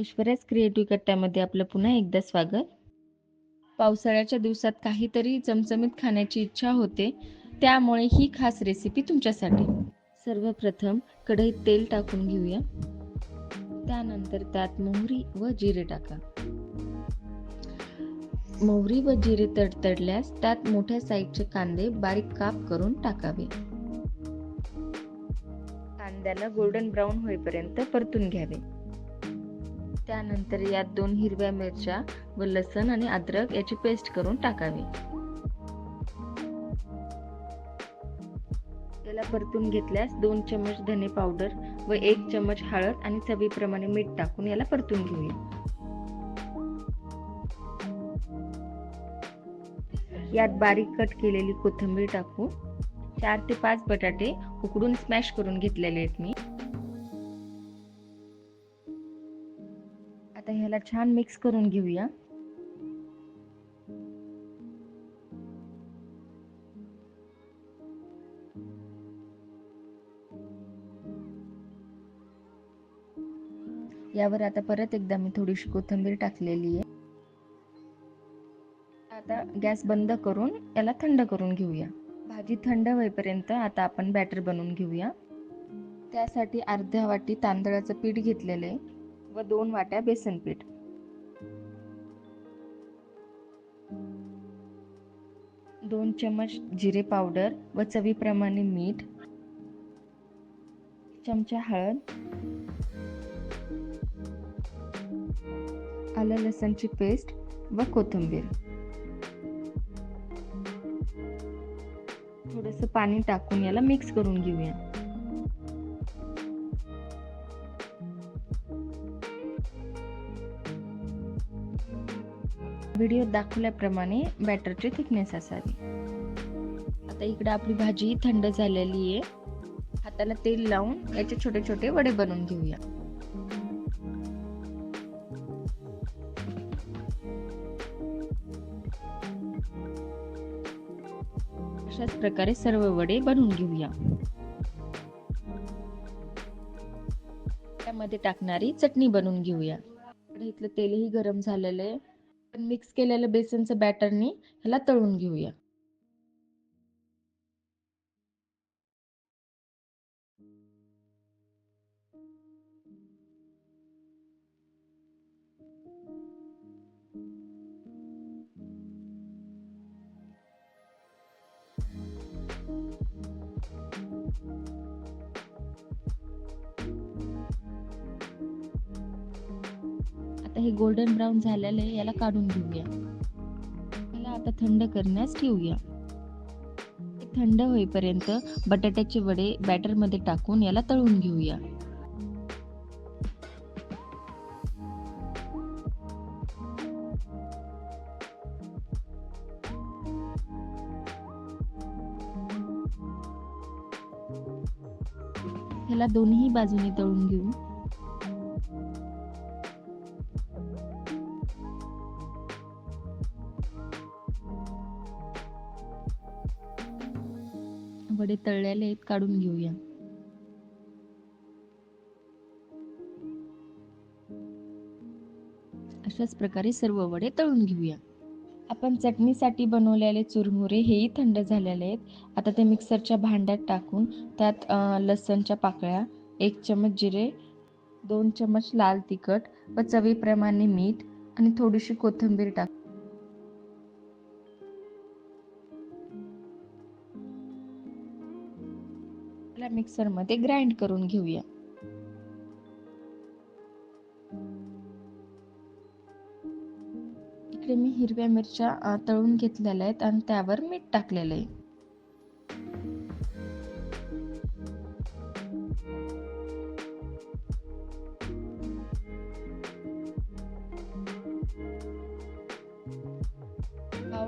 Aishwarya's creative कट्ट्यामध्ये आपलं पुन्हा एकदा स्वागत. पावसाळ्याच्या दिवसात काहीतरी चमचमीत खाण्याची इच्छा होते, त्यामुळे ही खास रेसिपी तुमच्यासाठी. सर्वप्रथम कढईत तेल टाकून घेऊया. त्यानंतर त्यात मोहरी व जिरे टाका. मोहरी व जिरे तडतडल्यास त्यात मोठ्या साईजचे कांदे बारीक काप करून टाकावे. कांद्याला गोल्डन ब्राऊन होईपर्यंत परतून घ्यावे. त्यानंतर यात 2 हिरव्या मिरच्या व लसण आणि अद्रक याची पेस्ट करून टाकावी. याला परतून घेतल्यास 2 चमच धने पावडर व 1 चमच हळद आणि चवीप्रमाणे मीठ टाकून याला परतून घेऊया. यात बारीक कट केलेली कोथिंबीर टाकू. 4 ते 5 बटाटे उकडून स्मॅश करून घेतलेले आहेत मी. आता ह्याला छान मिक्स करून घेऊया. यावर आता परत एकदा मी थोडीशी कोथिंबीर टाकलेली आहे. आता गॅस बंद करून याला थंड करून घेऊया. भाजी थंड होईपर्यंत आता आपण बॅटर बनवून घेऊया. त्यासाठी अर्ध्या वाटी तांदळाचं पीठ घेतलेले व 2 वाट्या बेसन पीठ. दोन चमच जिरे पावडर व चवीप्रमाणे मीठ, चमचा हळद, आलं लसणची पेस्ट व कोथिंबीर. थोडंसं पाणी टाकून याला मिक्स करून घेऊया. व्हिडिओत दाखवल्याप्रमाणे बॅटरची थिकनेस असावी. आता इकडे आपली भाजी थंड झालेली आहे. हाताला तेल लावून याचे छोटे छोटे वडे बनवून घेऊया. अशाच प्रकारे सर्व वडे बनवून घेऊया. त्यामध्ये टाकणारी चटणी बनवून घेऊया. इथलं तेलही गरम झालेलं आहे. पण मिक्स केलेलं बेसनचं बॅटरनी ह्याला तळून घेऊया. आता हे गोल्डन ब्राऊन झालेलं आहे, याला काढून घेऊया. याला आता थंड करण्यास ठेवूया. थंड होईपर्यंत बटाट्याचे वडे बॅटर मध्ये टाकून याला तळून घेऊया. ह्याला दोन्ही बाजूने तळून घेऊ. वडे तळलेले आहेत, काढून घेऊया. अशाच प्रकारे सर्व वडे तळून घेऊया. आपण चटणीसाठी बनवलेले चुरमुरे हेही थंड झालेले आहेत. आता ते मिक्सरच्या भांड्यात टाकून त्यात लसणच्या पाकळ्या, 1 चमच जिरे, 2 चमच लाल तिखट व चवीप्रमाणे मीठ आणि थोडीशी कोथिंबीर टाक. मिक्सरमध्ये ग्राइंड करून घेऊया. इकडे मी हिरव्या मिरच्या तळून घेतलेल्या आहेत आणि त्यावर मीठ टाकलेलं आहे.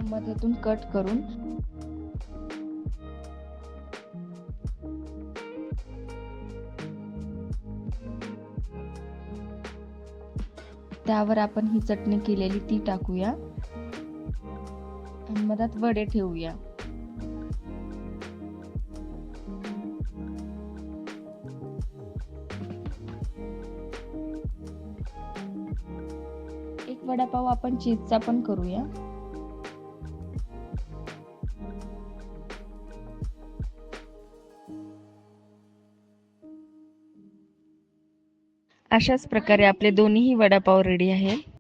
मध्यातून कट करून त्यावर आपण ही चटणी केलेली ती टाकूया आणि मधात वडे ठेवूया. वडापाव आपण चीजचा पण करूया. अशाच प्रकारे आपले दोन्हीही वडापाव रेडी आहेत.